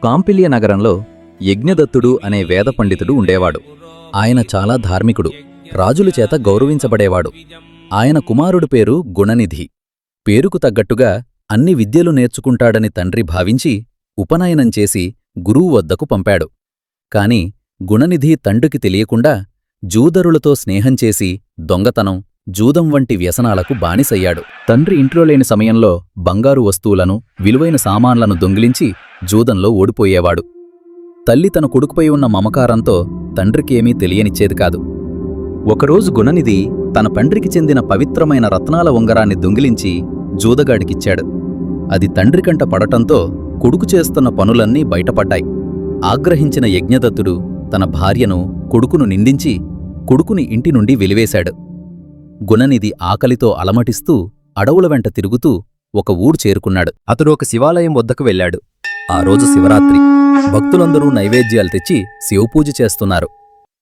కాంపిల్య నగరంలో యజ్ఞదత్తుడు అనే వేద పండితుడు ఉండేవాడు. ఆయన చాలా ధార్మికుడు, రాజుల చేత గౌరవించబడేవాడు. ఆయన కుమారుడి పేరు గుణనిధి. పేరుకు తగ్గట్టుగా అన్ని విద్యలు నేర్చుకుంటాడని తండ్రి భావించి ఉపనయనం చేసి గురువు వద్దకు పంపాడు. కాని గుణనిధి తండ్రికి తెలియకుండా జూదరులతో స్నేహం చేసి దొంగతనం, జూదం వంటి వ్యసనాలకు బానిసయ్యాడు. తండ్రి ఇంట్లో లేని సమయంలో బంగారు వస్తువులను, విలువైన సామాన్లను దొంగిలించి జూదంలో ఓడిపోయేవాడు. తల్లి తన కొడుకుపై ఉన్న మమకారంతో తండ్రికి ఏమీ తెలియనిచ్చేది కాదు. ఒకరోజు గుణనిధి తన తండ్రికి చెందిన పవిత్రమైన రత్నాల ఉంగరాన్ని దొంగిలించి జూదగాడికిచ్చాడు. అది తండ్రికంట పడటంతో కొడుకు చేస్తున్న పనులన్నీ బయటపడ్డాయి. ఆగ్రహించిన యజ్ఞదత్తుడు తన భార్యను, కొడుకును నిందించి కొడుకుని ఇంటి నుండి వెలివేశాడు. గుణనిధి ఆకలితో అలమటిస్తూ అడవుల వెంట తిరుగుతూ ఒక ఊరు చేరుకున్నాడు. అతడు ఒక శివాలయం వద్దకు వెళ్ళాడు. ఆ రోజు శివరాత్రి. భక్తులందరూ నైవేద్యాలు తెచ్చి శివపూజ చేస్తున్నారు.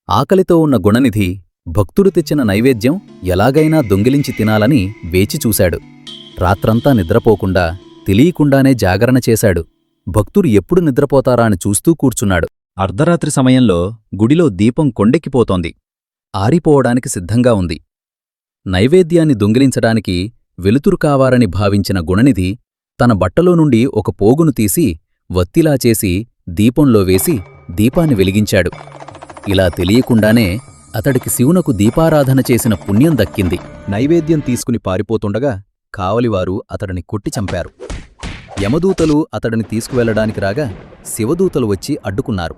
ఆకలితో ఉన్న గుణనిధి భక్తుడు తెచ్చిన నైవేద్యం ఎలాగైనా దొంగిలించి తినాలని వేచి చూశాడు. రాత్రంతా నిద్రపోకుండా తెలియకుండానే జాగరణ చేశాడు. భక్తుడు ఎప్పుడు నిద్రపోతారా అని చూస్తూ కూర్చున్నాడు. అర్ధరాత్రి సమయంలో గుడిలో దీపం కొండెక్కిపోతోంది. ఆరిపోవడానికి సిద్ధంగా ఉంది. నైవేద్యాన్ని దొంగిలించడానికి వెలుతురు కావాలని భావించిన గుణనిధి తన బట్టలో నుండి ఒక పోగును తీసి వత్తిలా చేసి దీపంలో వేసి దీపాన్ని వెలిగించాడు. ఇలా తెలియకుండానే అతడికి శివునకు దీపారాధన చేసిన పుణ్యం దక్కింది. నైవేద్యం తీసుకుని పారిపోతుండగా కావలివారు అతడిని కొట్టి చంపారు. యమదూతలు అతడిని తీసుకువెళ్లడానికి రాగా శివదూతలు వచ్చి అడ్డుకున్నారు.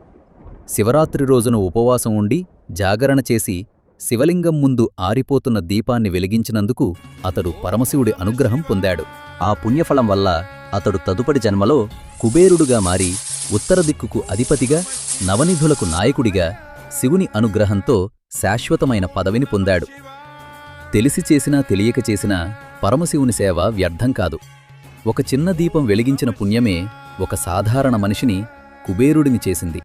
శివరాత్రి రోజున ఉపవాసం ఉండి జాగరణ చేసి శివలింగం ముందు ఆరిపోతున్న దీపాన్ని వెలిగించినందుకు అతడు పరమశివుడి అనుగ్రహం పొందాడు. ఆ పుణ్యఫలం వల్ల అతడు తదుపరి జన్మలో కుబేరుడుగా మారి ఉత్తర దిక్కుకు అధిపతిగా, నవనిధులకు నాయకుడిగా శివుని అనుగ్రహంతో శాశ్వతమైన పదవిని పొందాడు. తెలిసి చేసినా తెలియక చేసినా పరమశివుని సేవ వ్యర్థం కాదు. ఒక చిన్న దీపం వెలిగించిన పుణ్యమే ఒక సాధారణ మనిషిని కుబేరుడిని చేసింది.